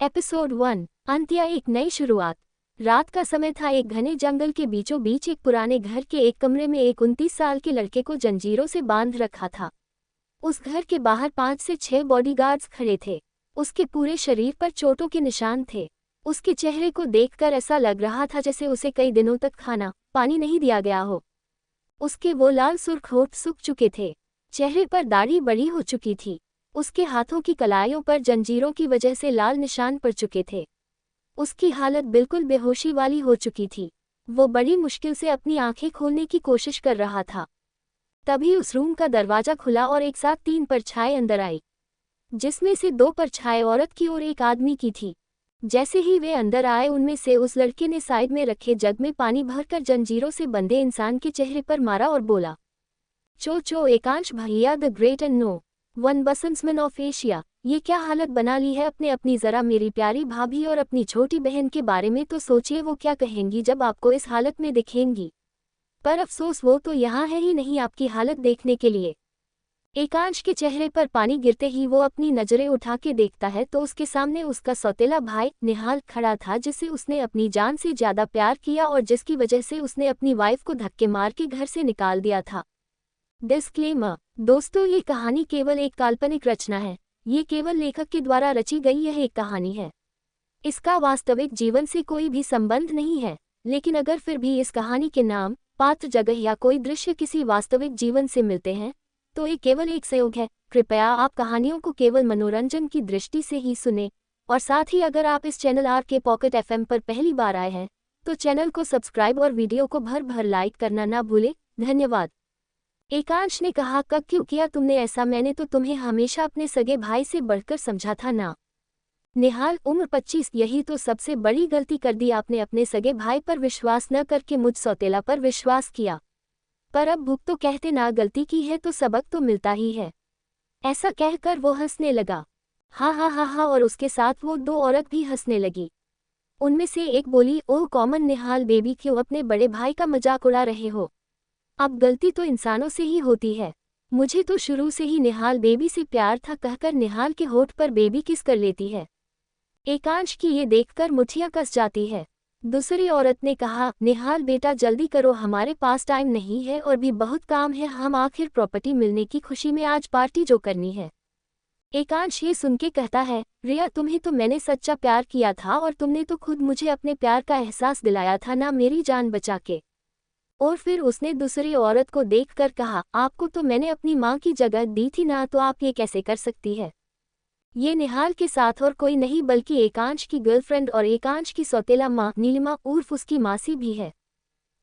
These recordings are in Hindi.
एपिसोड 1 अंत्या एक नई शुरुआत। रात का समय था। एक घने जंगल के बीचों बीच एक पुराने घर के एक कमरे में एक 29 साल के लड़के को जंजीरों से बांध रखा था। उस घर के बाहर 5 से 6 बॉडीगार्ड्स खड़े थे। उसके पूरे शरीर पर चोटों के निशान थे। उसके चेहरे को देखकर ऐसा लग रहा था जैसे उसे कई दिनों तक खाना पानी नहीं दिया गया हो। उसके वो लाल सुर्ख होठ सूख चुके थे। चेहरे पर दाढ़ी बड़ी हो चुकी थी। उसके हाथों की कलाइयों पर जंजीरों की वजह से लाल निशान पड़ चुके थे। उसकी हालत बिल्कुल बेहोशी वाली हो चुकी थी। वो बड़ी मुश्किल से अपनी आंखें खोलने की कोशिश कर रहा था। तभी उस रूम का दरवाजा खुला और एक साथ 3 परछाएं अंदर आई, जिसमें से 2 परछाएं औरत की और एक आदमी की थी। जैसे ही वे अंदर आए, उनमें से उस लड़के ने साइड में रखे जग में पानी भरकर जंजीरों से बंधे इंसान के चेहरे पर मारा और बोला, चो एकांश भैया, the great and no one businessman of Asia. ये क्या हालत बना ली है अपनी जरा मेरी प्यारी भाभी और अपनी छोटी बहन के बारे में तो सोचिए, वो क्या कहेंगी जब आपको इस हालत में दिखेंगी। पर अफसोस वो तो यहाँ है ही नहीं आपकी हालत देखने के लिए। एकांश के चेहरे पर पानी गिरते ही वो अपनी नजरें उठा के देखता है तो उसके सामने उसका सौतेला भाई निहाल खड़ा था, जिसे उसने अपनी जान से ज्यादा प्यार किया और जिसकी वजह से उसने अपनी वाइफ को धक्के मार के घर से निकाल दिया था। डिस्क्लेमर दोस्तों, ये कहानी केवल एक काल्पनिक रचना है। ये केवल लेखक के द्वारा रची गई यह एक कहानी है। इसका वास्तविक जीवन से कोई भी संबंध नहीं है। लेकिन अगर फिर भी इस कहानी के नाम, पात्र, जगह या कोई दृश्य किसी वास्तविक जीवन से मिलते हैं तो ये केवल एक संयोग है। कृपया आप कहानियों को केवल मनोरंजन की दृष्टि से ही सुने। और साथ ही अगर आप इस चैनल RK पॉकेट FM पर पहली बार आए हैं तो चैनल को सब्सक्राइब और वीडियो को भर लाइक करना ना भूलें। धन्यवाद। एकांश ने कहा, कब क्यों किया तुमने ऐसा? मैंने तो तुम्हें हमेशा अपने सगे भाई से बढ़कर समझा था ना। निहाल, उम्र 25। यही तो सबसे बड़ी गलती कर दी आपने। अपने सगे भाई पर विश्वास न करके मुझ सौतेला पर विश्वास किया। पर अब भुग तो कहते ना, गलती की है तो सबक तो मिलता ही है। ऐसा कहकर वो हंसने लगा। हा, और उसके साथ वो 2 औरत भी हंसने लगी। उनमें से एक बोली, ओह कॉमन निहाल बेबी, क्यों अपने बड़े भाई का मजाक उड़ा रहे हो? अब गलती तो इंसानों से ही होती है। मुझे तो शुरू से ही निहाल बेबी से प्यार था, कहकर निहाल के होठ पर बेबी किस कर लेती है। एकांश की ये देखकर मुठियां कस जाती है। दूसरी औरत ने कहा, निहाल बेटा जल्दी करो, हमारे पास टाइम नहीं है और भी बहुत काम है। हम आखिर प्रॉपर्टी मिलने की खुशी में आज पार्टी जो करनी है। एकांश ये सुन के कहता है, रिया तुम्हें तो मैंने सच्चा प्यार किया था और तुमने तो खुद मुझे अपने प्यार का एहसास दिलाया था ना, मेरी जान बचा के। और फिर उसने दूसरी औरत को देखकर कहा, आपको तो मैंने अपनी माँ की जगह दी थी ना, तो आप ये कैसे कर सकती है? ये निहाल के साथ और कोई नहीं बल्कि एकांश की गर्लफ्रेंड और एकांश की सौतेला माँ नीलिमा उर्फ उसकी मासी भी है।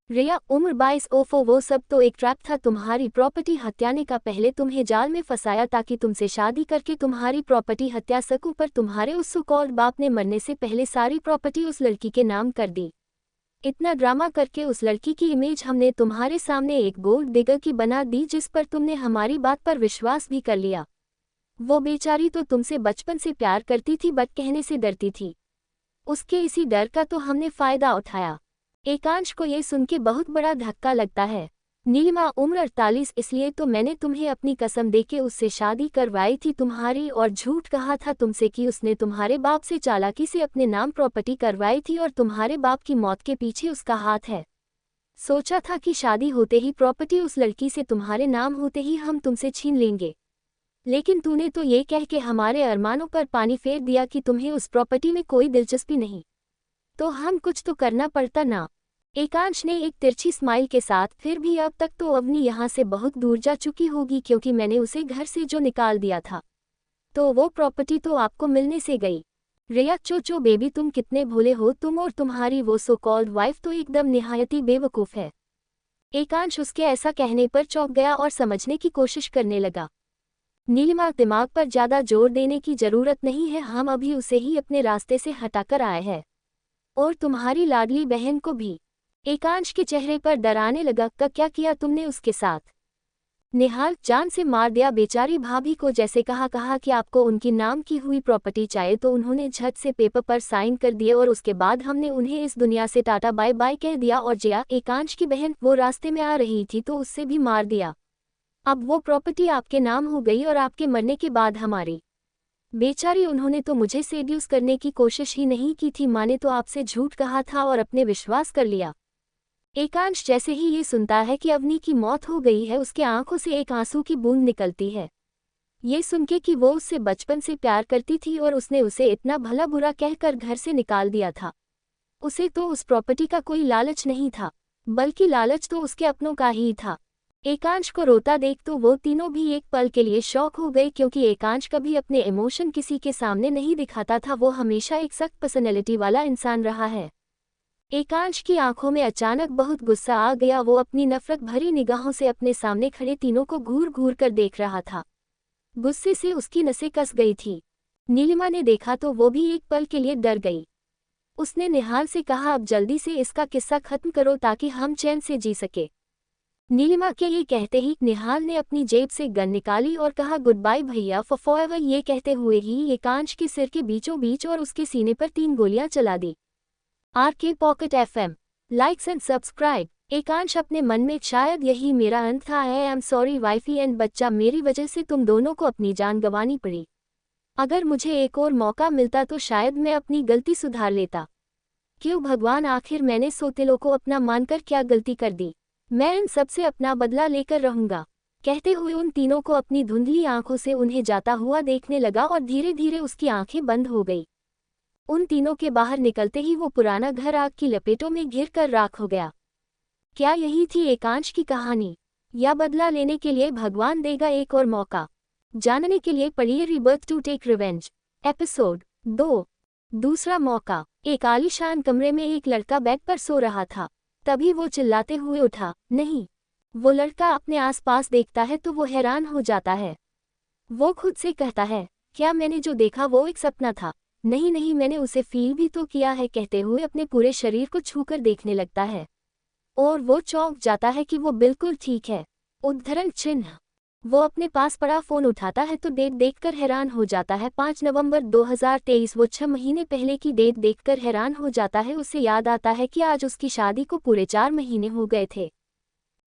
रिया, उम्र 22। ओफो, वो सब तो एक ट्रैप था तुम्हारी प्रॉपर्टी हत्याने का। पहले तुम्हें जाल में फंसाया ताकि तुमसे शादी करके तुम्हारी प्रॉपर्टी हत्या सकूं, पर तुम्हारे उस सो-कॉल्ड बाप ने मरने से पहले सारी प्रॉपर्टी उस लड़की के नाम कर दी। इतना ड्रामा करके उस लड़की की इमेज हमने तुम्हारे सामने एक गोल्ड डिगर की बना दी, जिस पर तुमने हमारी बात पर विश्वास भी कर लिया। वो बेचारी तो तुमसे बचपन से प्यार करती थी बट कहने से डरती थी। उसके इसी डर का तो हमने फायदा उठाया। एकांश को ये सुन के बहुत बड़ा धक्का लगता है। नीलिमा, उम्र 48। इसलिए तो मैंने तुम्हें अपनी कसम देके उससे शादी करवाई थी तुम्हारी, और झूठ कहा था तुमसे कि उसने तुम्हारे बाप से चालाकी से अपने नाम प्रॉपर्टी करवाई थी और तुम्हारे बाप की मौत के पीछे उसका हाथ है। सोचा था कि शादी होते ही प्रॉपर्टी उस लड़की से तुम्हारे नाम होते ही हम तुमसे छीन लेंगे, लेकिन तूने तो ये कह के हमारे अरमानों पर पानी फेर दिया कि तुम्हें उस प्रॉपर्टी में कोई दिलचस्पी नहीं। तो हम कुछ तो करना पड़ता ना। एकांश ने एक तिरछी स्माइल के साथ, फिर भी अब तक तो अवनी यहाँ से बहुत दूर जा चुकी होगी क्योंकि मैंने उसे घर से जो निकाल दिया था, तो वो प्रॉपर्टी तो आपको मिलने से गई। रिया, चो बेबी, तुम कितने भोले हो। तुम और तुम्हारी वो सो कॉल्ड वाइफ तो एकदम निहायती बेवकूफ़ है। एकांश उसके ऐसा कहने पर चौंक गया और समझने की कोशिश करने लगा। नीलिमा, दिमाग पर ज़्यादा जोर देने की ज़रूरत नहीं है, हम अभी उसे ही अपने रास्ते से हटाकर आए हैं, और तुम्हारी लाडली बहन को भी। एकांश के चेहरे पर डर आने लगा, क्या किया तुमने उसके साथ? निहाल, जान से मार दिया बेचारी भाभी को। जैसे कहा कि आपको उनकी नाम की हुई प्रॉपर्टी चाहिए तो उन्होंने झट से पेपर पर साइन कर दिए और उसके बाद हमने उन्हें इस दुनिया से टाटा बाय बाय कह दिया। और जिया, एकांश की बहन, वो रास्ते में आ रही थी तो उससे भी मार दिया। अब वो प्रॉपर्टी आपके नाम हो गई और आपके मरने के बाद हमारी। बेचारी, उन्होंने तो मुझे सेड्यूस करने की कोशिश ही नहीं की थी, माँ ने तो आपसे झूठ कहा था और अपने विश्वास कर लिया। एकांश जैसे ही ये सुनता है कि अवनी की मौत हो गई है, उसके आंखों से एक आंसू की बूंद निकलती है। ये सुनके कि वो उससे बचपन से प्यार करती थी और उसने उसे इतना भला बुरा कहकर घर से निकाल दिया था। उसे तो उस प्रॉपर्टी का कोई लालच नहीं था, बल्कि लालच तो उसके अपनों का ही था। एकांश को रोता देख तो वो तीनों भी एक पल के लिए शॉक हो गए, क्योंकि एकांश कभी अपने इमोशन किसी के सामने नहीं दिखाता था। वो हमेशा एक सख्त पर्सनैलिटी वाला इंसान रहा है। एकांश की आंखों में अचानक बहुत गुस्सा आ गया। वो अपनी नफरत भरी निगाहों से अपने सामने खड़े तीनों को घूर घूर कर देख रहा था। गुस्से से उसकी नसें कस गई थी। नीलिमा ने देखा तो वो भी एक पल के लिए डर गई। उसने निहाल से कहा, अब जल्दी से इसका किस्सा खत्म करो ताकि हम चैन से जी सके। नीलिमा के ये कहते ही निहाल ने अपनी जेब से गन निकाली और कहा, गुड बाय भैया फॉरएवर। ये कहते हुए ही एकांश के सिर के बीचों बीच और उसके सीने पर 3 गोलियां चला दी। RK pocket FM, likes and subscribe. Ekansh अपने मन में, शायद यही मेरा अंत था। I am sorry wifey and बच्चा, मेरी वजह से तुम दोनों को अपनी जान गंवानी पड़ी। अगर मुझे एक और मौका मिलता तो शायद मैं अपनी गलती सुधार लेता। क्यों भगवान, आखिर मैंने सोतेलों को अपना मानकर क्या गलती कर दी? मैं इन सबसे अपना बदला लेकर रहूंगा। कहते हुए उन तीनों को अपनी धुंधली आंखों से उन्हें जाता हुआ देखने लगा और धीरे धीरे उसकी आंखें बंद हो गई। उन तीनों के बाहर निकलते ही वो पुराना घर आग की लपेटों में घिर कर राख हो गया। क्या यही थी एकांश की कहानी, या बदला लेने के लिए भगवान देगा एक और मौका? जानने के लिए पढ़िए rebirth to take revenge episode 2, दूसरा मौका। एक आलीशान कमरे में एक लड़का बेड पर सो रहा था। तभी वो चिल्लाते हुए उठा। नहीं। वो लड़का अपने आसपास देखता है तो वो हैरान हो जाता है। वो खुद से कहता है, क्या मैंने जो देखा वो एक सपना था? नहीं नहीं, मैंने उसे फील भी तो किया है। कहते हुए अपने पूरे शरीर को छूकर देखने लगता है और वो चौंक जाता है कि वो बिल्कुल ठीक है। उद्धरण चिन्ह। वो अपने पास पड़ा फोन उठाता है तो डेट देखकर हैरान हो जाता है। 5 नवंबर 2023। वो 6 महीने पहले की डेट देखकर हैरान हो जाता है। उसे याद आता है कि आज उसकी शादी को पूरे 4 महीने हो गए थे।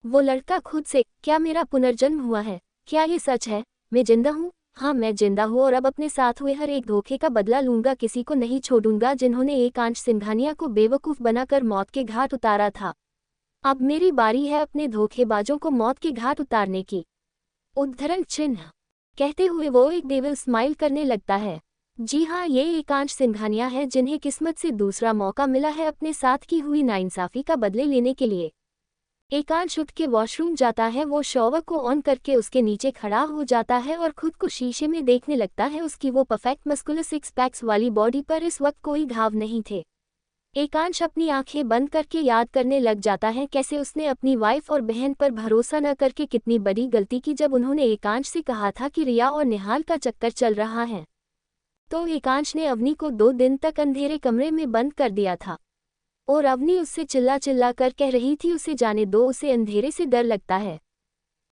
वो लड़का खुद से, क्या मेरा पुनर्जन्म हुआ है? क्या ये सच है? मैं जिंदा हूँ? हाँ, मैं जिंदा हूँ और अब अपने साथ हुए हर एक धोखे का बदला लूंगा। किसी को नहीं छोड़ूंगा जिन्होंने एकांश सिंघानिया को बेवकूफ़ बनाकर मौत के घाट उतारा था। अब मेरी बारी है अपने धोखेबाजों को मौत के घाट उतारने की। उद्धरण चिन्ह। कहते हुए वो एक डेविल स्माइल करने लगता है। जी हाँ, ये एकांश सिंघानिया है जिन्हें किस्मत से दूसरा मौका मिला है अपने साथ की हुई नाइंसाफी का बदले लेने के लिए। एकांश उठ के वॉशरूम जाता है। वो शॉवर को ऑन करके उसके नीचे खड़ा हो जाता है और खुद को शीशे में देखने लगता है। उसकी वो परफेक्ट मस्कुलर 6 पैक्स वाली बॉडी पर इस वक्त कोई घाव नहीं थे। एकांश अपनी आंखें बंद करके याद करने लग जाता है कैसे उसने अपनी वाइफ और बहन पर भरोसा न करके कितनी बड़ी गलती की जब उन्होंने एकांश से कहा था कि रिया और निहाल का चक्कर चल रहा है। तो एकांश ने अवनी को 2 दिन तक अंधेरे कमरे में बंद कर दिया था और अवनी उससे चिल्ला चिल्ला कर कह रही थी उसे जाने दो, उसे अंधेरे से डर लगता है।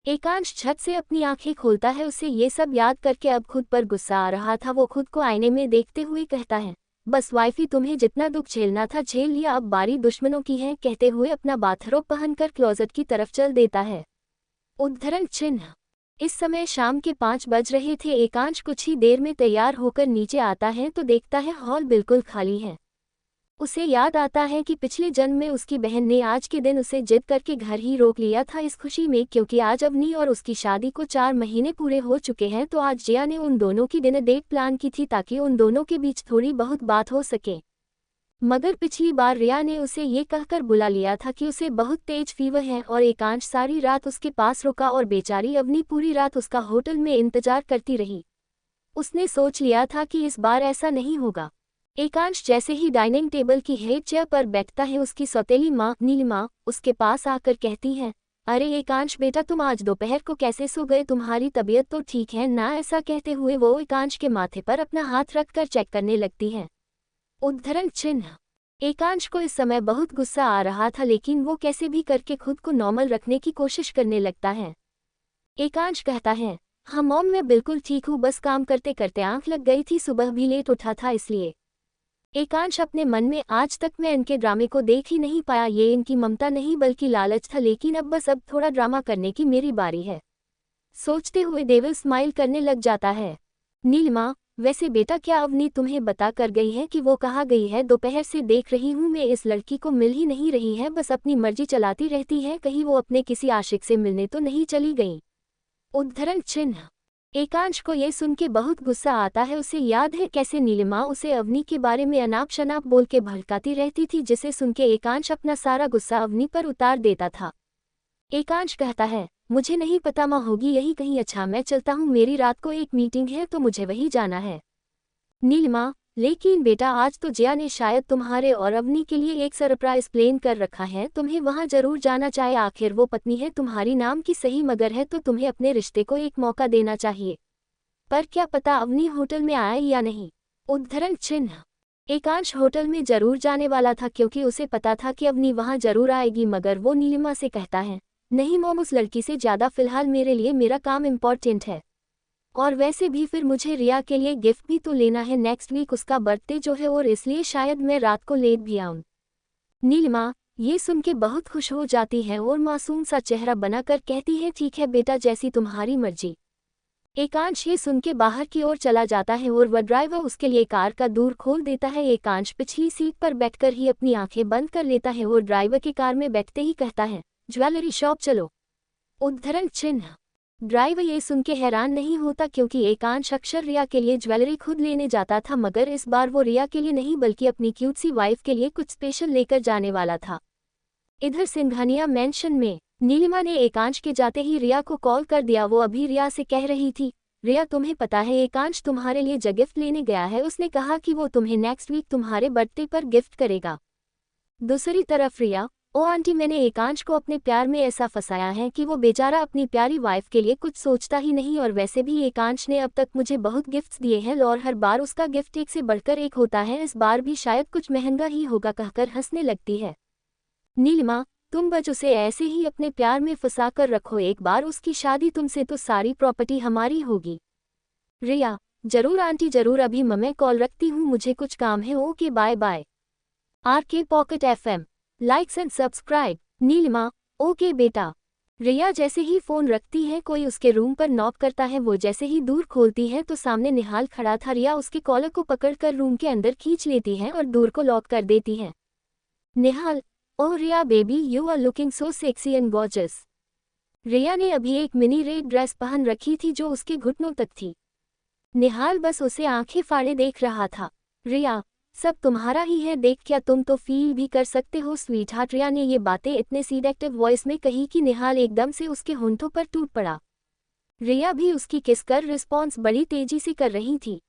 एकांश छत से अपनी आंखें खोलता है। उसे ये सब याद करके अब खुद पर गुस्सा आ रहा था। वो खुद को आईने में देखते हुए कहता है, बस वाइफी, तुम्हें जितना दुख झेलना था झेल लिया, अब बारी दुश्मनों की है। कहते हुए अपना बाथरोब पहनकर क्लोजेट की तरफ चल देता है। उद्धरण चिन्ह। इस समय शाम के 5 बज रहे थे। एकांश कुछ ही देर में तैयार होकर नीचे आता है तो देखता है हॉल बिल्कुल खाली है। उसे याद आता है कि पिछले जन्म में उसकी बहन ने आज के दिन उसे जिद करके घर ही रोक लिया था इस खुशी में, क्योंकि आज अवनी और उसकी शादी को 4 महीने पूरे हो चुके हैं। तो आज जिया ने उन दोनों की डिनर डेट प्लान की थी ताकि उन दोनों के बीच थोड़ी बहुत बात हो सके। मगर पिछली बार रिया ने उसे ये कहकर बुला लिया था कि उसे बहुत तेज फीवर है और एकांश सारी रात उसके पास रुका और बेचारी अवनी पूरी रात उसका होटल में इंतजार करती रही। उसने सोच लिया था कि इस बार ऐसा नहीं होगा। एकांश जैसे ही डाइनिंग टेबल की हेड चेयर पर बैठता है, उसकी सौतेली माँ नीलिमा उसके पास आकर कहती है, अरे एकांश बेटा, तुम आज दोपहर को कैसे सो गए? तुम्हारी तबीयत तो ठीक है ना? ऐसा कहते हुए वो एकांश के माथे पर अपना हाथ रखकर चेक करने लगती है। उद्धरण चिन्ह। एकांश को इस समय बहुत गुस्सा आ रहा था, लेकिन वो कैसे भी करके खुद को नॉर्मल रखने की कोशिश करने लगता है। एकांश कहता है, हाँ मॉम, मैं बिल्कुल ठीक हूँ, बस काम करते करते आंख लग गई थी, सुबह भी लेट उठा था इसलिए। एकांश अपने मन में, आज तक मैं इनके ड्रामे को देख ही नहीं पाया, ये इनकी ममता नहीं बल्कि लालच था, लेकिन अब थोड़ा ड्रामा करने की मेरी बारी है, सोचते हुए डेविल स्माइल करने लग जाता है। नीलिमा, वैसे बेटा, क्या अवनी तुम्हें बता कर गई है कि वो कहाँ गई है? दोपहर से देख रही हूँ मैं, इस लड़की को मिल ही नहीं रही है, बस अपनी मर्जी चलाती रहती है। कहीं वो अपने किसी आशिक से मिलने तो नहीं चली गई? उद्धरण चिन्ह। एकांश को ये सुन के बहुत गुस्सा आता है। उसे याद है कैसे नीलिमा उसे अवनी के बारे में अनाप शनाप बोल के भड़काती रहती थी, जिसे सुन के एकांश अपना सारा गुस्सा अवनी पर उतार देता था। एकांश कहता है, मुझे नहीं पता, माँ होगी यही कहीं। अच्छा मैं चलता हूँ, मेरी रात को एक मीटिंग है तो मुझे वही जाना है। नीलिमा, लेकिन बेटा आज तो जिया ने शायद तुम्हारे और अवनी के लिए एक सरप्राइज प्लान कर रखा है, तुम्हें वहाँ जरूर जाना चाहिए। आखिर वो पत्नी है तुम्हारी नाम की, सही मगर है तो तुम्हें अपने रिश्ते को एक मौका देना चाहिए। पर क्या पता अवनी होटल में आए या नहीं? उद्धरण चिन्ह। एकांश होटल में जरूर जाने वाला था क्योंकि उसे पता था कि अवनी वहाँ जरूर आएगी, मगर वो नीलिमा से कहता है, नहीं मॉम, उस लड़की से ज़्यादा फिलहाल मेरे लिए मेरा काम इम्पॉर्टेंट है। और वैसे भी फिर मुझे रिया के लिए गिफ्ट भी तो लेना है, नेक्स्ट वीक उसका बर्थडे जो है, और इसलिए शायद मैं रात को लेट भी आऊँ। नीलिमा ये सुन के बहुत खुश हो जाती है और मासूम सा चेहरा बनाकर कहती है, ठीक है बेटा, जैसी तुम्हारी मर्जी। एकांश ये सुन के बाहर की ओर चला जाता है और वह ड्राइवर उसके लिए कार का दूर खोल देता है। एकांश पिछली सीट पर बैठकर ही अपनी आंखें बंद कर लेता है और ड्राइवर की कार में बैठते ही कहता है, ज्वेलरी शॉप चलो। उद्धरण चिन्ह। ड्राइवर ये सुन के हैरान नहीं होता क्योंकि एकांश अक्सर रिया के लिए ज्वेलरी खुद लेने जाता था, मगर इस बार वो रिया के लिए नहीं बल्कि अपनी क्यूट सी वाइफ के लिए कुछ स्पेशल लेकर जाने वाला था। इधर सिंघानिया मेंशन में नीलिमा ने एकांश के जाते ही रिया को कॉल कर दिया। वो अभी रिया से कह रही थी, रिया तुम्हें पता है एकांश तुम्हारे लिए जो गिफ्ट लेने गया है, उसने कहा कि वो तुम्हें नेक्स्ट वीक तुम्हारे बर्थडे पर गिफ्ट करेगा। दूसरी तरफ रिया, ओ आंटी, मैंने एकांश को अपने प्यार में ऐसा फंसाया है कि वो बेचारा अपनी प्यारी वाइफ के लिए कुछ सोचता ही नहीं, और वैसे भी एकांश ने अब तक मुझे बहुत गिफ्ट्स दिए हैं और हर बार उसका गिफ्ट एक से बढ़कर एक होता है, इस बार भी शायद कुछ महंगा ही होगा, कहकर हंसने लगती है। नीलिमा, तुम बस उसे ऐसे ही अपने प्यार में फंसा कर रखो, एक बार उसकी शादी तुमसे तो सारी प्रॉपर्टी हमारी होगी। रिया, जरूर आंटी जरूर, अभी मैं कॉल रखती हूँ, मुझे कुछ काम है, okay bye bye. RK pocket FM, likes and subscribe. Nilima, okay बेटा। रिया जैसे ही फोन रखती है कोई उसके रूम पर नॉक करता है। वो जैसे ही दूर खोलती है तो सामने निहाल खड़ा था। रिया उसके कॉलर को पकड़कर रूम के अंदर खींच लेती है और दूर को लॉक कर देती है। Nihal, oh Riya baby, you are looking so sexy and gorgeous. Riya ने अभी एक मिनी रेड ड्रेस पहन रखी थी जो उसके घुटनों तक थी। निहाल बस उसे आंखें फाड़े देख रहा था। रिया, सब तुम्हारा ही है, देख क्या तुम तो फील भी कर सकते हो स्वीट हार्ट। रिया ने ये बातें इतने सीडेक्टिव वॉइस में कही कि निहाल एकदम से उसके होंठों पर टूट पड़ा। रिया भी उसकी किस कर रिस्पॉन्स बड़ी तेजी से कर रही थी।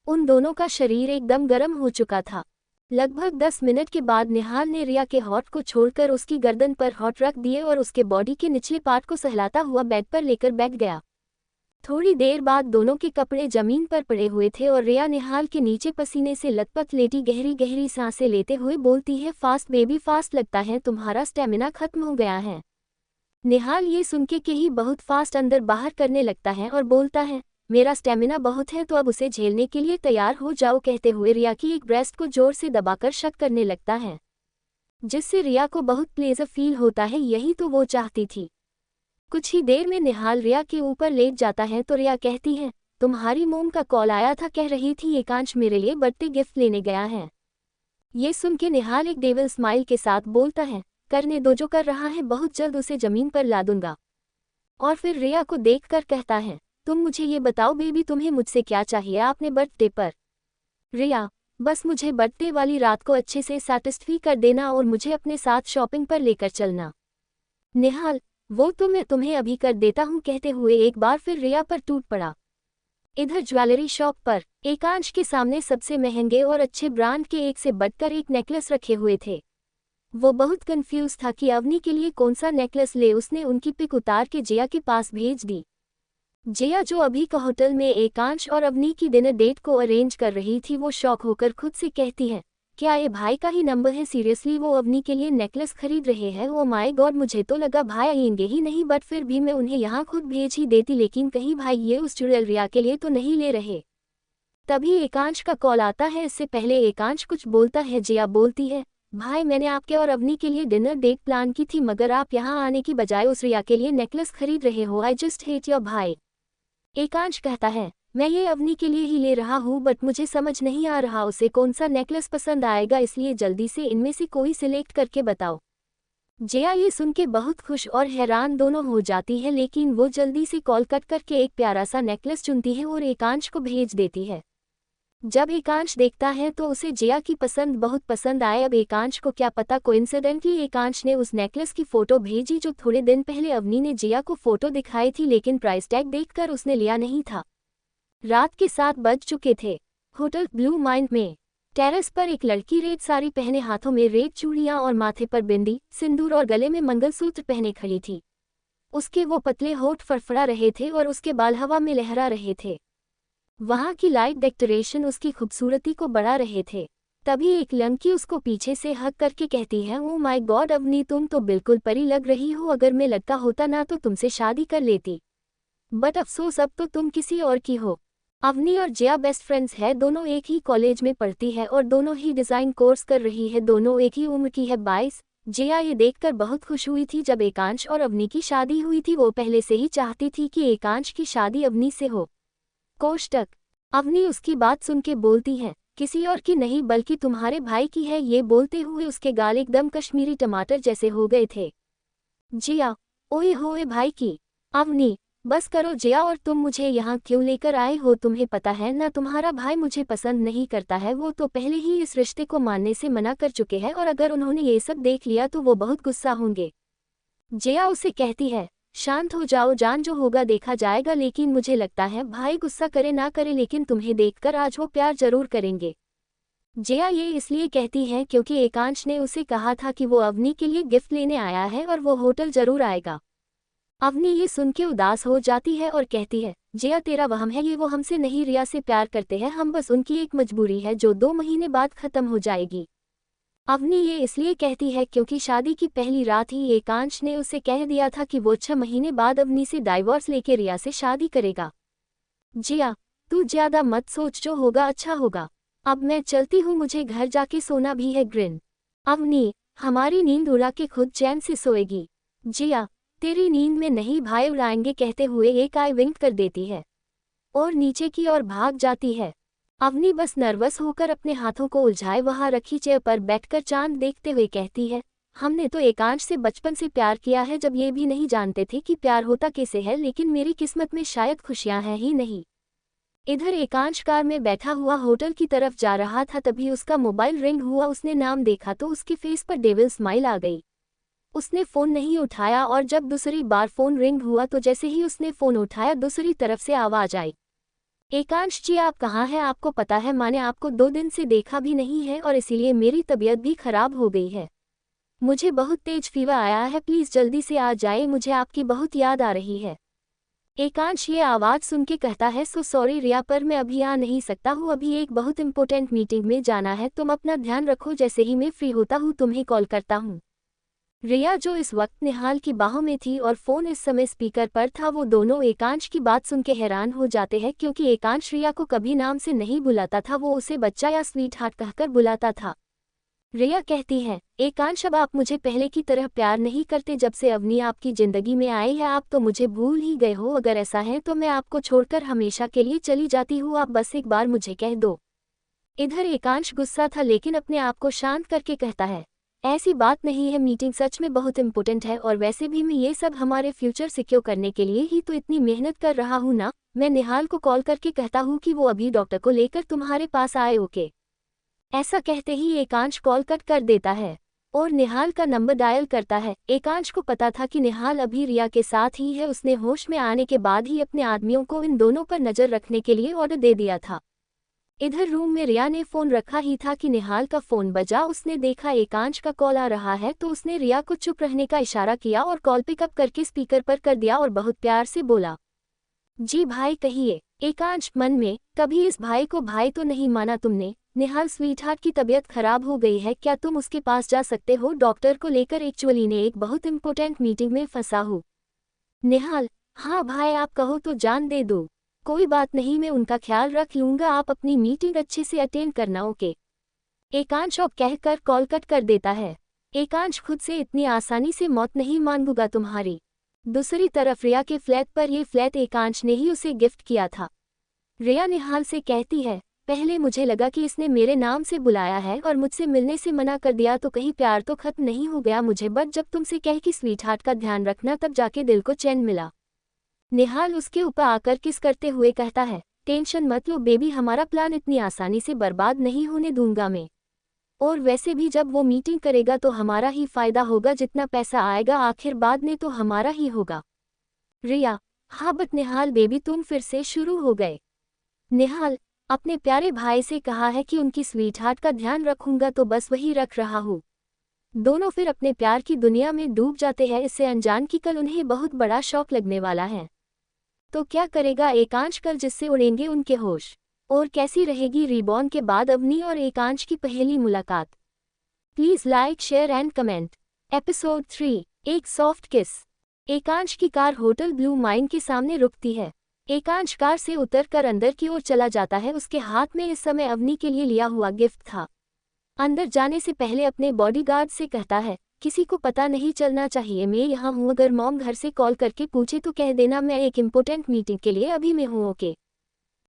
उन दोनों का शरीर एकदम गर्म हो चुका था। लगभग 10 मिनट के बाद निहाल ने रिया के हॉट को छोड़कर उसकी गर्दन पर हॉट रख दिए और उसके बॉडी के निचले पार्ट को सहलाता हुआ बेड पर लेकर बैठ गया। थोड़ी देर बाद दोनों के कपड़े जमीन पर पड़े हुए थे और रिया निहाल के नीचे पसीने से लथपथ लेटी गहरी गहरी सांसें लेते हुए बोलती है, फास्ट बेबी फास्ट, लगता है तुम्हारा स्टेमिना खत्म हो गया है। निहाल ये सुन के ही बहुत फास्ट अंदर बाहर करने लगता है और बोलता है, मेरा स्टेमिना बहुत है तो अब उसे झेलने के लिए तैयार हो जाओ, कहते हुए रिया की एक ब्रेस्ट को जोर से दबाकर शक करने लगता है, जिससे रिया को बहुत प्लेजर फील होता है। यही तो वो चाहती थी। कुछ ही देर में निहाल रिया के ऊपर लेट जाता है तो रिया कहती है, तुम्हारी मोम का कॉल आया था, कह रही थी एकांश मेरे लिए बर्थडे गिफ्ट लेने गया है। ये सुन के निहाल एक डेविल स्माइल के साथ बोलता है, करने दो जो कर रहा है, बहुत जल्द उसे जमीन पर ला दूंगा। और फिर रिया को देखकर कहता है, तुम मुझे ये बताओ बेबी, तुम्हें मुझसे क्या चाहिए आपने बर्थडे पर? रिया, बस मुझे बर्थडे वाली रात को अच्छे से सैटिस्फाई कर देना और मुझे अपने साथ शॉपिंग पर लेकर चलना। निहाल, वो तो मैं तुम्हें अभी कर देता हूँ, कहते हुए एक बार फिर रिया पर टूट पड़ा। इधर ज्वेलरी शॉप पर एकांश के सामने सबसे महंगे और अच्छे ब्रांड के एक से बढ़कर एक नेकलेस रखे हुए थे। वो बहुत कंफ्यूज था कि अवनी के लिए कौन सा नेकलेस ले। उसने उनकी पिक उतार के जिया के पास भेज दी। जिया जो अभी का होटल में एकांश और अवनी की डिनर डेट को अरेंज कर रही थी, वो शॉक होकर खुद से कहती है, क्या ये भाई का ही नंबर है? सीरियसली वो अवनी के लिए नेकलेस खरीद रहे हैं? ओ माय गॉड, मुझे तो लगा भाई आएंगे ही नहीं, बट फिर भी मैं उन्हें यहाँ खुद भेज ही देती, लेकिन कहीं भाई ये उस चुड़ैल रिया के लिए तो नहीं ले रहे। तभी एकांश का कॉल आता है। इससे पहले एकांश कुछ बोलता है, जिया बोलती है, भाई मैंने आपके और अवनी के लिए डिनर डेट प्लान की थी, मगर आप यहाँ आने की बजाय उस रिया के लिए नेकलेस खरीद रहे हो। आई जस्ट हेट योर भाई। एकांश कहता है, मैं ये अवनी के लिए ही ले रहा हूँ, बट मुझे समझ नहीं आ रहा उसे कौन सा नेकलेस पसंद आएगा, इसलिए जल्दी से इनमें से कोई सिलेक्ट करके बताओ। जया ये सुन के बहुत खुश और हैरान दोनों हो जाती है, लेकिन वो जल्दी से कॉल कट करके एक प्यारा सा नेकलेस चुनती है और एकांश को भेज देती है। जब एकांश देखता है तो उसे जया की पसंद बहुत पसंद आए। अब एकांश को क्या पता, कोइंसिडेंटली एकांश ने उस नेकलेस की फोटो भेजी जो थोड़े दिन पहले अवनी ने जया को फोटो दिखाई थी, लेकिन प्राइस टैग देखकर उसने लिया नहीं था। रात के 7 बज चुके थे। होटल ब्लू माइंड में टेरेस पर एक लड़की रेड साड़ी पहने, हाथों में रेड चूड़ियां और माथे पर बिंदी, सिंदूर और गले में मंगलसूत्र पहने खड़ी थी। उसके वो पतले होठ फड़फड़ा रहे थे और उसके बाल हवा में लहरा रहे थे। वहां की लाइट डेकोरेशन उसकी खूबसूरती को बढ़ा रहे थे। तभी एक लड़की उसको पीछे से हग करके कहती है, ओह माय गॉड अवनी, तुम तो बिल्कुल परी लग रही हो। अगर मैं लड़का होता ना तो तुमसे शादी कर लेती, बट अफसोस अब तो तुम किसी और की हो। अवनी और जया बेस्ट फ्रेंड्स है, दोनों एक ही कॉलेज में पढ़ती है और दोनों ही डिज़ाइन कोर्स कर रही है, दोनों एक ही उम्र की है 22। जया ये देखकर बहुत खुश हुई थी जब एकांश और अवनी की शादी हुई थी। वो पहले से ही चाहती थी कि एकांश की शादी अवनी से हो। कोष्टक अवनी उसकी बात सुन के बोलती है, किसी और की नहीं बल्कि तुम्हारे भाई की है। ये बोलते हुए उसके गाल एकदम कश्मीरी टमाटर जैसे हो गए थे। जया, ओए होए भाई की। अवनी, बस करो जया, और तुम मुझे यहाँ क्यों लेकर आए हो? तुम्हें पता है ना तुम्हारा भाई मुझे पसंद नहीं करता है। वो तो पहले ही इस रिश्ते को मानने से मना कर चुके हैं और अगर उन्होंने ये सब देख लिया तो वो बहुत गुस्सा होंगे। जया उसे कहती है, शांत हो जाओ जान, जो होगा देखा जाएगा। लेकिन मुझे लगता है भाई गुस्सा करे ना करे, लेकिन तुम्हें देखकर आज वो प्यार जरूर करेंगे। जया ये इसलिए कहती है क्योंकि एकांश ने उसे कहा था कि वो अवनी के लिए गिफ्ट लेने आया है और वो होटल जरूर आएगा। अवनी ये सुन के उदास हो जाती है और कहती है, जया तेरा वहम है, ये वो हमसे नहीं रिया से प्यार करते हैं, हम बस उनकी एक मजबूरी है जो 2 महीने बाद खत्म हो जाएगी। अवनी ये इसलिए कहती है क्योंकि शादी की पहली रात ही एकांश ने उसे कह दिया था कि वो 6 महीने बाद अवनी से डाइवोर्स लेके रिया से शादी करेगा। जया, तू ज्यादा मत सोच, जो होगा अच्छा होगा। अब मैं चलती हूँ, मुझे घर जाके सोना भी है। ग्रिन अवनी, हमारी नींद उड़ा के खुद चैन से सोएगी। जया, तेरी नींद में नहीं भाई उड़ाएंगे, कहते हुए एक आई विंक कर देती है और नीचे की ओर भाग जाती है। अवनी बस नर्वस होकर अपने हाथों को उलझाए वहां रखी चेयर पर बैठकर चांद देखते हुए कहती है, हमने तो एकांश से बचपन से प्यार किया है, जब ये भी नहीं जानते थे कि प्यार होता कैसे है, लेकिन मेरी किस्मत में शायद खुशियां हैं ही नहीं। इधर एकांश कार में बैठा हुआ होटल की तरफ जा रहा था, तभी उसका मोबाइल रिंग हुआ। उसने नाम देखा तो उसके फेस पर डेविल स्माइल आ गई। उसने फ़ोन नहीं उठाया और जब दूसरी बार फ़ोन रिंग हुआ तो जैसे ही उसने फ़ोन उठाया दूसरी तरफ से आवाज़ आई, एकांश जी आप कहाँ हैं? आपको पता है मैंने आपको 2 दिन से देखा भी नहीं है और इसीलिए मेरी तबीयत भी खराब हो गई है। मुझे बहुत तेज फीवर आया है, प्लीज़ जल्दी से आ जाए, मुझे आपकी बहुत याद आ रही है। एकांश ये आवाज़ सुन के कहता है, सो सॉरी रिया, पर मैं अभी आ नहीं सकता हूँ, अभी एक बहुत इंपॉर्टेंट मीटिंग में जाना है। तुम अपना ध्यान रखो, जैसे ही मैं फ्री होता हूँ तुम्हें कॉल करता हूँ। रिया जो इस वक्त निहाल की बाहों में थी और फोन इस समय स्पीकर पर था, वो दोनों एकांश की बात सुन के हैरान हो जाते हैं क्योंकि एकांश रिया को कभी नाम से नहीं बुलाता था, वो उसे बच्चा या स्वीट हार्ट कहकर बुलाता था। रिया कहती है, एकांश अब आप मुझे पहले की तरह प्यार नहीं करते, जब से अवनी आपकी जिंदगी में आई है आप तो मुझे भूल ही गए हो। अगर ऐसा है तो मैं आपको छोड़कर हमेशा के लिए चली जाती हूँ, आप बस एक बार मुझे कह दो। इधर एकांश गुस्सा था लेकिन अपने आप को शांत करके कहता है, ऐसी बात नहीं है, मीटिंग सच में बहुत इंपॉर्टेंट है और वैसे भी मैं ये सब हमारे फ्यूचर सिक्योर करने के लिए ही तो इतनी मेहनत कर रहा हूँ ना। मैं निहाल को कॉल करके कहता हूँ कि वो अभी डॉक्टर को लेकर तुम्हारे पास आए, ओके? ऐसा कहते ही एकांश कॉल कट कर देता है और निहाल का नंबर डायल करता है। एकांश को पता था कि निहाल अभी रिया के साथ ही है, उसने होश में आने के बाद ही अपने आदमियों को इन दोनों पर नजर रखने के लिए ऑर्डर दे दिया था। इधर रूम में रिया ने फोन रखा ही था कि निहाल का फोन बजा। उसने देखा एकांश का कॉल आ रहा है तो उसने रिया को चुप रहने का इशारा किया और कॉल पिकअप करके स्पीकर पर कर दिया और बहुत प्यार से बोला, जी भाई कहिए। एकांश मन में, कभी इस भाई को भाई तो नहीं माना तुमने। निहाल स्वीटहार्ट की तबीयत खराब हो गई है, क्या तुम उसके पास जा सकते हो डॉक्टर को लेकर? एक्चुअली ने एक बहुत इंपॉर्टेंट मीटिंग में फंसा हूँ। निहाल, हाँ भाई आप कहो तो जान दे दो। कोई बात नहीं, मैं उनका ख्याल रख लूंगा, आप अपनी मीटिंग अच्छे से अटेंड करना, ओके? एकांश अब कहकर कॉल कट कर देता है। एकांश खुद से इतनी आसानी से मौत नहीं मांगूंगा तुम्हारी। दूसरी तरफ रिया के फ्लैट पर, ये फ्लैट एकांश ने ही उसे गिफ्ट किया था। रिया निहाल से कहती है, पहले मुझे लगा कि इसने मेरे नाम से बुलाया है और मुझसे मिलने से मना कर दिया तो कहीं प्यार तो खत्म नहीं हो गया मुझे, बट जब तुमसे कह कि स्वीट हार्ट का ध्यान रखना तब जाके दिल को चैन मिला। निहाल उसके ऊपर आकर किस करते हुए कहता है, टेंशन मत लो बेबी, हमारा प्लान इतनी आसानी से बर्बाद नहीं होने दूंगा मैं। और वैसे भी जब वो मीटिंग करेगा तो हमारा ही फायदा होगा, जितना पैसा आएगा आखिर बाद में तो हमारा ही होगा। रिया, हाँ बट निहाल बेबी तुम फिर से शुरू हो गए। निहाल, अपने प्यारे भाई से कहा है कि उनकी स्वीट हार्ट का ध्यान रखूंगा तो बस वही रख रहा हूँ। दोनों फिर अपने प्यार की दुनिया में डूब जाते हैं, इससे अनजान कि कल उन्हें बहुत बड़ा शौक लगने वाला है। तो क्या करेगा एकांश कल जिससे उड़ेंगे उनके होश? और कैसी रहेगी रिबॉर्न के बाद अवनी और एकांश की पहली मुलाकात? Please like share and comment. Episode 3, एक सॉफ्ट किस। एकांश की कार होटल ब्लू माइन के सामने रुकती है। एकांश कार से उतरकर अंदर की ओर चला जाता है, उसके हाथ में इस समय अवनी के लिए लिया हुआ गिफ्ट था। अंदर जाने से पहले अपने बॉडीगार्ड से कहता है, किसी को पता नहीं चलना चाहिए मैं यहाँ हूँ, अगर मॉम घर से कॉल करके पूछे तो कह देना मैं एक इम्पोर्टेंट मीटिंग के लिए अभी में हूँ, ओके।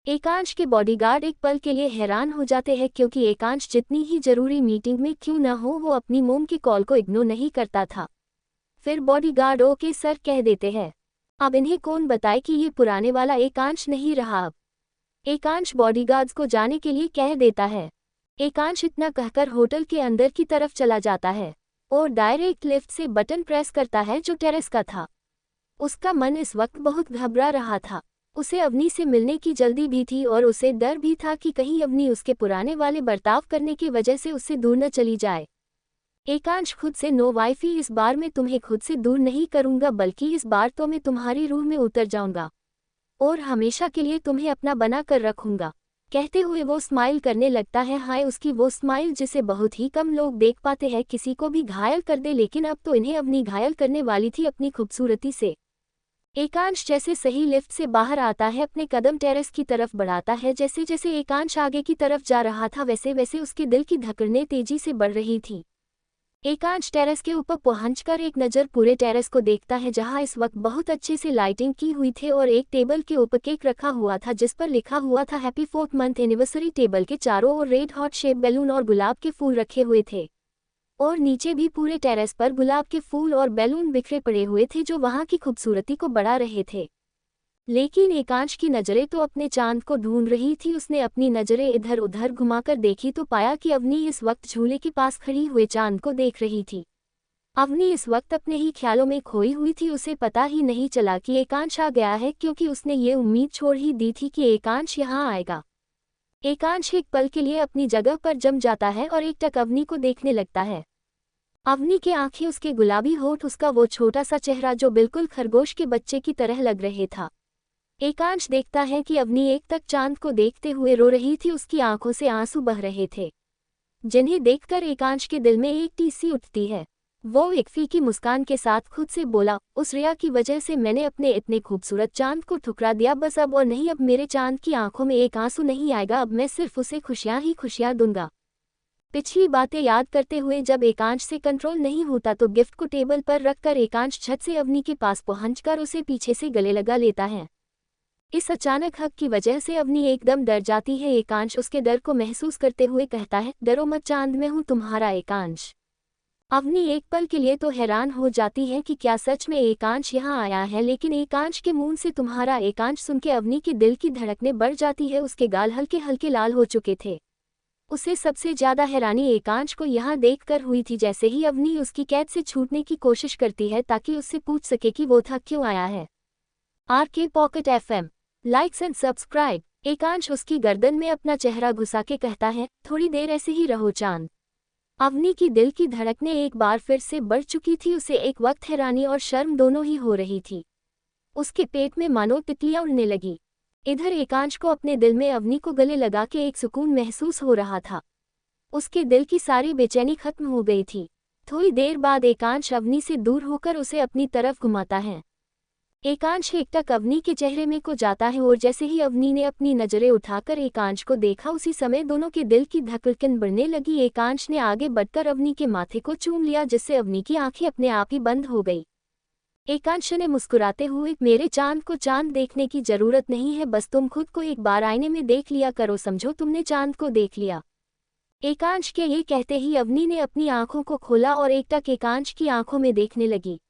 एकांश के बॉडीगार्ड एक पल के लिए हैरान हो जाते हैं क्योंकि एकांश जितनी ही जरूरी मीटिंग में क्यों न हो वो अपनी मॉम की कॉल को इग्नोर नहीं करता था। फिर बॉडीगार्ड ओके सर कह देते हैं। अब इन्हें कौन बताए कि ये पुराने वाला एकांश नहीं रहा। अब एकांश बॉडीगार्ड्स को जाने के लिए कह देता है। एकांश इतना कहकर होटल के अंदर की तरफ चला जाता है और डायरेक्ट लिफ्ट से बटन प्रेस करता है जो टेरेस का था। उसका मन इस वक्त बहुत घबरा रहा था। उसे अवनी से मिलने की जल्दी भी थी और उसे डर भी था कि कहीं अवनी उसके पुराने वाले बर्ताव करने की वजह से उससे दूर न चली जाए। एकांश खुद से, नो वाइफी, इस बार मैं तुम्हें खुद से दूर नहीं करूंगा बल्कि इस बार तो मैं तुम्हारी रूह में उतर जाऊंगा और हमेशा के लिए तुम्हें अपना बना कर रखूंगा। कहते हुए वो स्माइल करने लगता है। हाय, उसकी वो स्माइल जिसे बहुत ही कम लोग देख पाते हैं, किसी को भी घायल कर दे, लेकिन अब तो इन्हें अपनी घायल करने वाली थी अपनी खूबसूरती से। एकांश जैसे सही लिफ्ट से बाहर आता है, अपने कदम टेरेस की तरफ बढ़ाता है। जैसे जैसे एकांश आगे की तरफ जा रहा था वैसे वैसे उसके दिल की धड़कनें तेजी से बढ़ रही थी। एकांश टेरेस के ऊपर पहुंचकर एक नज़र पूरे टेरेस को देखता है जहां इस वक्त बहुत अच्छे से लाइटिंग की हुई थी और एक टेबल के ऊपर केक रखा हुआ था जिस पर लिखा हुआ था happy 4th month anniversary. Table के चारों ओर रेड हॉट शेप बैलून और गुलाब के फूल रखे हुए थे और नीचे भी पूरे टेरेस पर गुलाब के फूल और बैलून बिखरे पड़े हुए थे जो वहां की खूबसूरती को बढ़ा रहे थे। लेकिन एकांश की नज़रें तो अपने चांद को ढूंढ रही थी। उसने अपनी नज़रें इधर उधर घुमाकर देखी तो पाया कि अवनी इस वक्त झूले के पास खड़ी हुए चांद को देख रही थी। अवनी इस वक्त अपने ही ख्यालों में खोई हुई थी। उसे पता ही नहीं चला कि एकांश आ गया है क्योंकि उसने ये उम्मीद छोड़ ही दी थी कि एकांश यहाँ आएगा। एकांश एक पल के लिए अपनी जगह पर जम जाता है और एकटक अवनी को देखने लगता है। अवनी की आंखें, उसके गुलाबी होठ, उसका वो छोटा सा चेहरा जो बिल्कुल खरगोश के बच्चे की तरह लग रहे था। एकांश देखता है कि अवनी एक तक चांद को देखते हुए रो रही थी, उसकी आंखों से आंसू बह रहे थे जिन्हें देखकर एकांश के दिल में एक टीसी उठती है। वो एक फीकी मुस्कान के साथ खुद से बोला, उस रिया की वजह से मैंने अपने इतने खूबसूरत चांद को ठुकरा दिया, बस अब और नहीं, अब मेरे चांद की आंखों में एक आंसू नहीं आएगा, अब मैं सिर्फ उसे खुशियां ही खुशियां दूंगा। पिछली बातें याद करते हुए जब एकांश से कंट्रोल नहीं होता तो गिफ्ट को टेबल पर रखकर एकांश छत से अवनी के पास पहुंचकर उसे पीछे से गले लगा लेता है। इस अचानक हक की वजह से अवनी एकदम डर जाती है। एकांश उसके डर को महसूस करते हुए कहता है, डरो मत चांद, मैं हूं तुम्हारा एकांश। अवनी एक पल के लिए तो हैरान हो जाती है कि क्या सच में एकांश यहाँ आया है, लेकिन एकांश के मुंह से तुम्हारा एकांश सुन के अवनी के दिल की धड़कनें बढ़ जाती है। उसके गाल हल्के हल्के लाल हो चुके थे। उसे सबसे ज्यादा हैरानी एकांश को यहाँ देखकर हुई थी। जैसे ही अवनी उसकी कैद से छूटने की कोशिश करती है ताकि उससे पूछ सके कि वो था क्यों आया है। RK pocket FM, likes and subscribe. Ekansh उसकी गर्दन में अपना चेहरा घुसा के कहता है, थोड़ी देर ऐसे ही रहो चांद। अवनी की दिल की धड़कनें एक बार फिर से बढ़ चुकी थी। उसे एक वक्त हैरानी और शर्म दोनों ही हो रही थी। उसके पेट में मानो तितलियां उड़ने लगी। इधर एकांश को अपने दिल में अवनी को गले लगा के एक सुकून महसूस हो रहा था। उसके दिल की सारी बेचैनी खत्म हो गई थी। थोड़ी देर बाद एकांश अवनी से दूर होकर उसे अपनी तरफ घुमाता है। एकांश एकटक अवनी के चेहरे में को जाता है और जैसे ही अवनी ने अपनी नजरें उठाकर एकांश को देखा उसी समय दोनों के दिल की धड़कन बढ़ने लगी। एकांश ने आगे बढ़कर अवनी के माथे को चूम लिया जिससे अवनी की आंखें अपने आप ही बंद हो गई। एकांश ने मुस्कुराते हुए, मेरे चांद को चांद देखने की जरूरत नहीं है, बस तुम खुद को एक बार आईने में देख लिया करो, समझो तुमने चांद को देख लिया। एकांश के ये कहते ही अवनी ने अपनी आंखों को खोला और एकटक एकांश की आंखों में देखने लगी।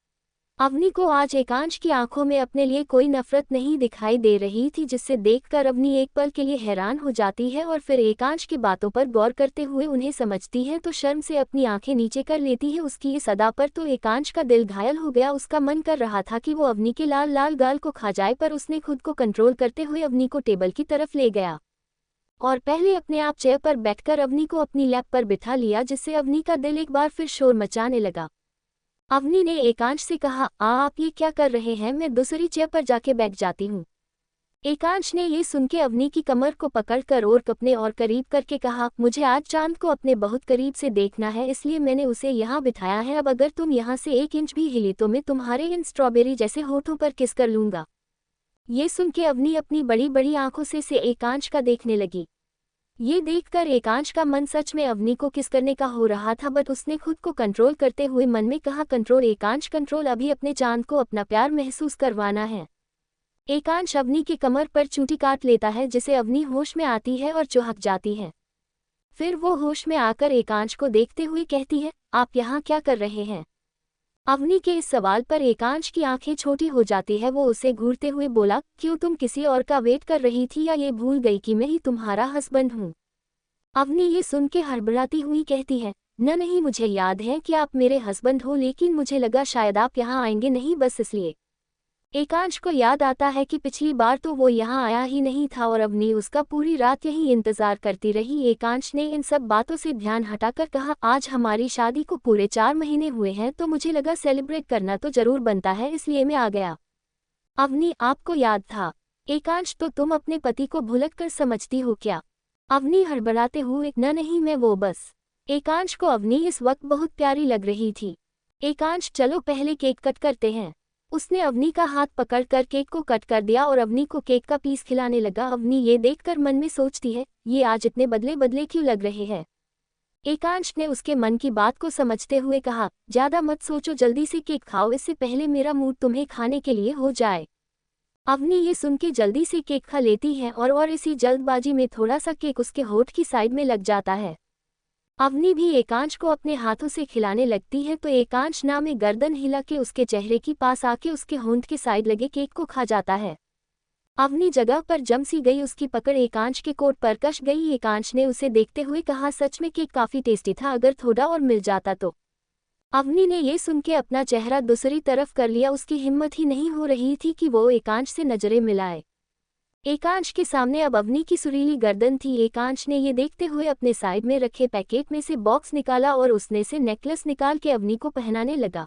अवनी को आज एकांश की आंखों में अपने लिए कोई नफरत नहीं दिखाई दे रही थी, जिससे देखकर अवनी एक पल के लिए हैरान हो जाती है और फिर एकांश की बातों पर गौर करते हुए उन्हें समझती है तो शर्म से अपनी आंखें नीचे कर लेती है। उसकी इस अदा पर तो एकांश का दिल घायल हो गया। उसका मन कर रहा था कि वो अवनी के लाल लाल गाल को खा जाए, पर उसने खुद को कंट्रोल करते हुए अवनी को टेबल की तरफ ले गया और पहले अपने आप चेयर पर बैठकर अवनी को अपनी लैप पर बिठा लिया, जिससे अवनी का दिल एक बार फिर शोर मचाने लगा। अवनी ने एकांश से कहा, आप ये क्या कर रहे हैं, मैं दूसरी चेयर पर जाके बैठ जाती हूँ। एकांश ने ये सुन के अवनी की कमर को पकड़कर और अपने और करीब करके कहा, मुझे आज चांद को अपने बहुत करीब से देखना है, इसलिए मैंने उसे यहाँ बिठाया है। अब अगर तुम यहाँ से 1 इंच भी हिली तो मैं तुम्हारे इन स्ट्रॉबेरी जैसे होठों पर किस कर लूँगा। ये सुन के अवनी अपनी बड़ी बड़ी आंखों से एकांश का देखने लगी। ये देखकर एकांश का मन सच में अवनी को किस करने का हो रहा था, बट उसने खुद को कंट्रोल करते हुए मन में कहा, कंट्रोल एकांश कंट्रोल, अभी अपने चांद को अपना प्यार महसूस करवाना है। एकांश अवनी की कमर पर चूंटी काट लेता है, जिसे अवनी होश में आती है और चौंक जाती है। फिर वो होश में आकर एकांश को देखते हुए कहती है, आप यहाँ क्या कर रहे हैं। अवनी के इस सवाल पर एकांश की आंखें छोटी हो जाती है। वो उसे घूरते हुए बोला, क्यों, तुम किसी और का वेट कर रही थी या ये भूल गई कि मैं ही तुम्हारा हस्बैंड हूँ। अवनी ये सुन के हड़बड़ाती हुई कहती है, नहीं, मुझे याद है कि आप मेरे हस्बैंड हो, लेकिन मुझे लगा शायद आप यहाँ आएंगे नहीं, बस इसलिए। एकांश को याद आता है कि पिछली बार तो वो यहाँ आया ही नहीं था और अवनी उसका पूरी रात यही इंतजार करती रही। एकांश ने इन सब बातों से ध्यान हटाकर कहा, आज हमारी शादी को पूरे 4 महीने हुए हैं, तो मुझे लगा सेलिब्रेट करना तो जरूर बनता है, इसलिए मैं आ गया। अवनी, आपको याद था। एकांश, तो तुम अपने पति को भुलक कर समझती हो क्या। अवनी हड़बड़ाते हुए, नहीं, मैं वो बस। एकांश को अवनी इस वक्त बहुत प्यारी लग रही थी। एकांश, चलो पहले केक कट करते हैं। उसने अवनी का हाथ पकड़कर केक को कट कर दिया और अवनी को केक का पीस खिलाने लगा। अवनी ये देखकर मन में सोचती है, ये आज इतने बदले बदले क्यों लग रहे हैं। एकांश ने उसके मन की बात को समझते हुए कहा, ज्यादा मत सोचो, जल्दी से केक खाओ, इससे पहले मेरा मूड तुम्हें खाने के लिए हो जाए। अवनी ये सुन के जल्दी से केक खा लेती है और इसी जल्दबाजी में थोड़ा सा केक उसके होठ की साइड में लग जाता है। अवनी भी एकांश को अपने हाथों से खिलाने लगती है तो एकांश ना में गर्दन हिला के उसके चेहरे की पास आके उसके होंठ के साइड लगे केक को खा जाता है। अवनी जगह पर जम सी गई, उसकी पकड़ एकांश के कोट पर कस गई। एकांश ने उसे देखते हुए कहा, सच में केक काफी टेस्टी था, अगर थोड़ा और मिल जाता तो। अवनी ने ये सुन के अपना चेहरा दूसरी तरफ कर लिया। उसकी हिम्मत ही नहीं हो रही थी कि वो एकांश से नजरें मिलाए। एकांश के सामने अब अवनी की सुरीली गर्दन थी। एकांश ने ये देखते हुए अपने साइड में रखे पैकेट में से बॉक्स निकाला और उसने से नेकलेस निकाल के अवनी को पहनाने लगा।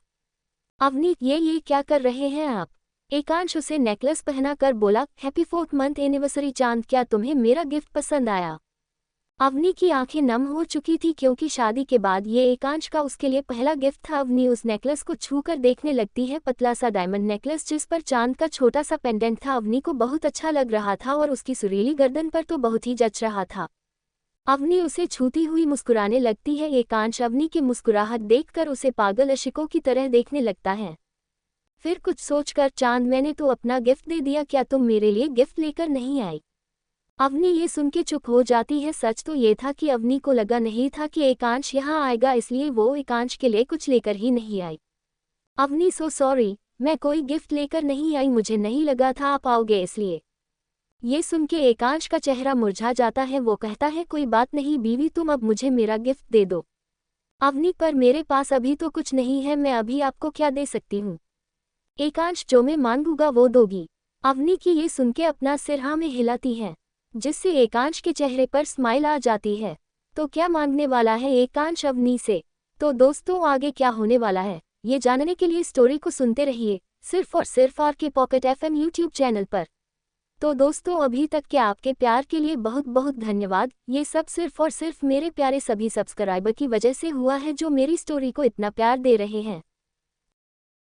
अवनी, ये क्या कर रहे हैं आप। एकांश उसे नेकलेस पहना कर बोला, हैप्पी 4th मंथ एनिवर्सरी चांद, क्या तुम्हें मेरा गिफ्ट पसंद आया। अवनी की आंखें नम हो चुकी थी क्योंकि शादी के बाद ये एकांश का उसके लिए पहला गिफ्ट था। अवनी उस नेकलेस को छूकर देखने लगती है। पतला सा डायमंड नेकलेस जिस पर चांद का छोटा सा पेंडेंट था अवनी को बहुत अच्छा लग रहा था और उसकी सुरीली गर्दन पर तो बहुत ही जच रहा था। अवनी उसे छूती हुई मुस्कुराने लगती है। एकांश अवनी की मुस्कुराहट देखकर उसे पागल अशिकों की तरह देखने लगता है। फिर कुछ सोचकर, चांद, मैंने तो अपना गिफ्ट दे दिया, क्या तुम मेरे लिए गिफ्ट लेकर नहीं आई। अवनी ये सुन के चुप हो जाती है। सच तो ये था कि अवनी को लगा नहीं था कि एकांश यहाँ आएगा, इसलिए वो एकांश के लिए कुछ लेकर ही नहीं आई। अवनी, सो सॉरी, मैं कोई गिफ्ट लेकर नहीं आई, मुझे नहीं लगा था आप आओगे इसलिए। ये सुन के एकांश का चेहरा मुरझा जाता है। वो कहता है, कोई बात नहीं बीवी, तुम अब मुझे मेरा गिफ्ट दे दो। अवनी, पर मेरे पास अभी तो कुछ नहीं है, मैं अभी आपको क्या दे सकती हूँ। एकांश, जो मैं मांगूंगा वो दोगी। अवनी की ये सुन के अपना सिर हाँ में हिलाती है, जिससे एकांश के चेहरे पर स्माइल आ जाती है। तो क्या मांगने वाला है एकांश अवनी से। तो दोस्तों, आगे क्या होने वाला है ये जानने के लिए स्टोरी को सुनते रहिए सिर्फ और सिर्फ RK Pocket FM YouTube channel पर। तो दोस्तों, अभी तक के आपके प्यार के लिए बहुत बहुत धन्यवाद। ये सब सिर्फ और सिर्फ मेरे प्यारे सभी सब्सक्राइबर की वजह से हुआ है जो मेरी स्टोरी को इतना प्यार दे रहे हैं।